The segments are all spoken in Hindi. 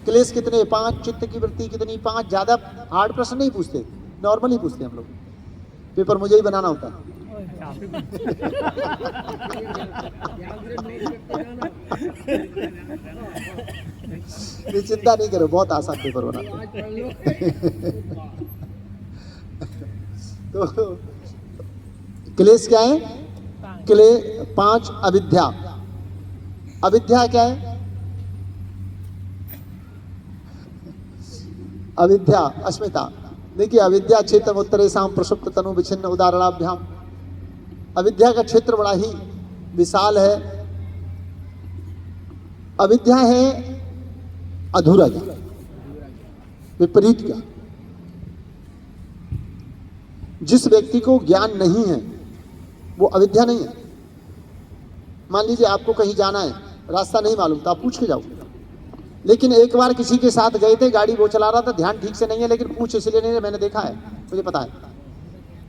क्लेश कितने, 5, चित्त की वृत्ति कितनी, 5। ज्यादा हार्ड प्रश्न नहीं पूछते, नॉर्मली पूछते हम लोग। पेपर मुझे ही बनाना होता है। ये चिंता नहीं करो, बहुत आसान पेपर बनाते हैं। तो क्लेश क्या है? 5 अविद्या। अविद्या क्या है? अविद्या अस्मिता। देखिए, अविद्या क्षेत्र उत्तरेषां प्रसुप्त तनु विच्छिन्न उदाहरणाभ्याम। अविद्या का क्षेत्र बड़ा ही विशाल है। अविद्या है अधूरा ज्ञान, विपरीत ज्ञान। जिस व्यक्ति को ज्ञान नहीं है वो अविद्या नहीं है। मान लीजिए आपको कहीं जाना है, रास्ता नहीं मालूम तो आप पूछ के जाओ, लेकिन एक बार किसी के साथ गए थे, गाड़ी वो चला रहा था, ध्यान ठीक से नहीं है, लेकिन पूछ इसलिए नहीं है, मैंने देखा है, मुझे पता है,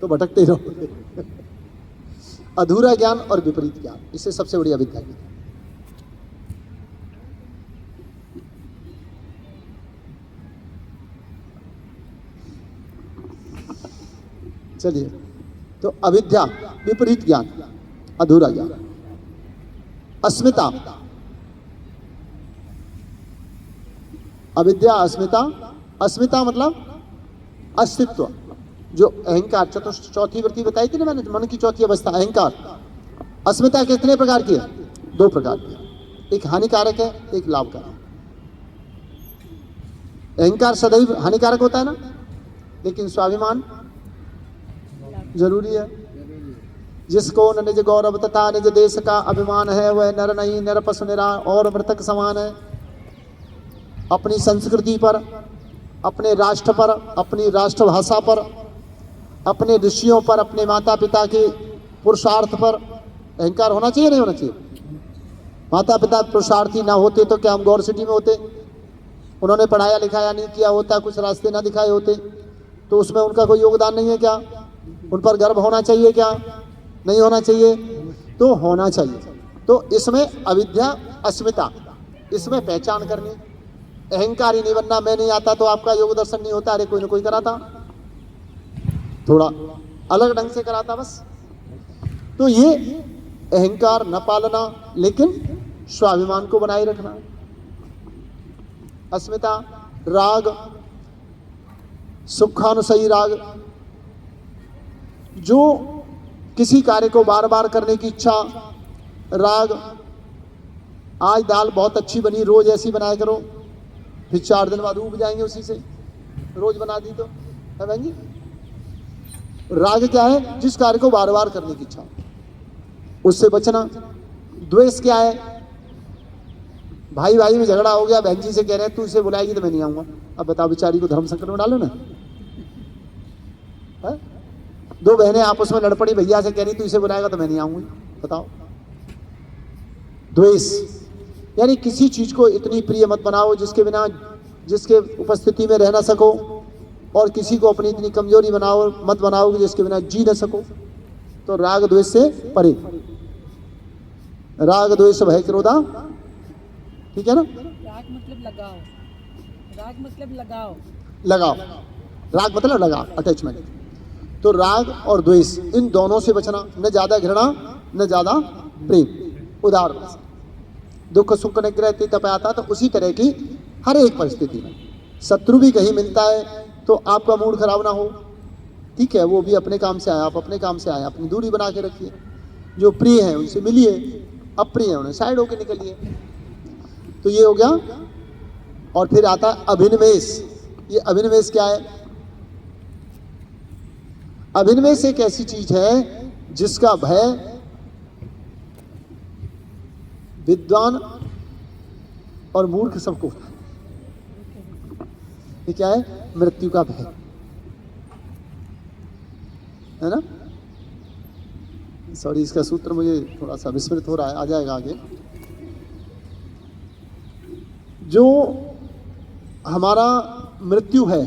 तो भटकते ही रहो। अधूरा ज्ञान और विपरीत ज्ञान, इससे सबसे बड़ी अविद्या है। चलिए, तो अविद्या विपरीत ज्ञान, अधूरा ज्ञान। अस्मिता, अविद्या अस्मिता। अस्मिता मतलब अस्तित्व, जो अहंकार, चौथी वृत्ति बताई थी ना मैंने, मन की चौथी अवस्था अहंकार। अस्मिता कितने प्रकार की है? 2 प्रकार की है, एक हानिकारक है, एक लाभकारक। अहंकार सदैव हानिकारक होता है ना, लेकिन स्वाभिमान जरूरी है। जिसको न निज गौरव तथा निज देश का अभिमान है, वह नर नहीं, नर पशु निरा और मृतक समान है। अपनी संस्कृति पर, अपने राष्ट्र पर, अपनी राष्ट्रभाषा पर, अपने ऋषियों पर, अपने माता पिता के पुरुषार्थ पर अहंकार होना चाहिए, नहीं होना चाहिए? माता पिता पुरुषार्थी ना होते तो क्या हम गौर सिटी में होते? उन्होंने पढ़ाया लिखाया नहीं किया होता, कुछ रास्ते ना दिखाए होते, तो उसमें उनका कोई योगदान नहीं है क्या? उन पर गर्व होना चाहिए क्या? नहीं होना चाहिए? तो होना चाहिए। तो इसमें अविद्या अस्मिता, इसमें पहचान करनी। अहंकारी नहीं बनना, मैं नहीं आता तो आपका योग दर्शन नहीं होता, अरे कोई ना कोई कराता, थोड़ा अलग ढंग से कराता बस। तो ये अहंकार न पालना, लेकिन स्वाभिमान को बनाए रखना। अस्मिता, राग, सुखानुसयी राग, जो किसी कार्य को बार बार करने की इच्छा, राग। आज दाल बहुत अच्छी बनी, रोज ऐसी बनाया करो, फिर 4 दिन बाद ऊब जाएंगे उसी से, रोज बना दी तो है बहन जी। राग क्या है? जिस कार्य को बार बार करने की इच्छा, उससे बचना। द्वेष क्या है? भाई भाई में झगड़ा हो गया, बहन जी से कह रहे हैं तू इसे बुलाएगी तो मैं नहीं आऊंगा। अब बताओ, बेचारी को धर्म संकट में डालो ना। है? 2 बहनें आपस में लड़ पड़ी, भैया से कह रही तू इसे बुलाएगा तो मैं नहीं आऊंगी, बताओ। द्वेष यानी किसी चीज को इतनी प्रिय मत बनाओ जिसके बिना, जिसके उपस्थिति में रह ना सको, और किसी को अपनी इतनी कमजोरी बनाओ मत बनाओ कि जिसके बिना जी न सको। तो राग द्वेष से परे। राग द्वेष भय क्रोधा, ठीक है ना? राग मतलब लगाओ, राग मतलब लगाओ, लगाओ, राग मतलब लगाओ, अटैचमेंट। तो राग और द्वेष, इन दोनों से बचना। न ज्यादा घृणा, न ज्यादा प्रेम। उदाहरण, दुख सुख निग्रह तपाता, तो उसी तरह की हर एक परिस्थिति में शत्रु भी कहीं मिलता है तो आपका मूड खराब ना हो, ठीक है, वो भी अपने काम से आया, आप अपने काम से आए, अपनी दूरी बना के रखिए। जो प्रिय है उनसे मिलिए, अप्रिय है उन्हें साइड होके निकलिए। तो ये हो गया। और फिर आता है अभिनिवेश। ये अभिनिवेश क्या है? अभिनिवेश एक ऐसी चीज है जिसका भय विद्वान और मूर्ख सबको होता है। ये क्या है? मृत्यु का भय, है ना? सॉरी, इसका सूत्र मुझे थोड़ा सा विस्मृत हो रहा है, आ जाएगा आगे। जो हमारा मृत्यु है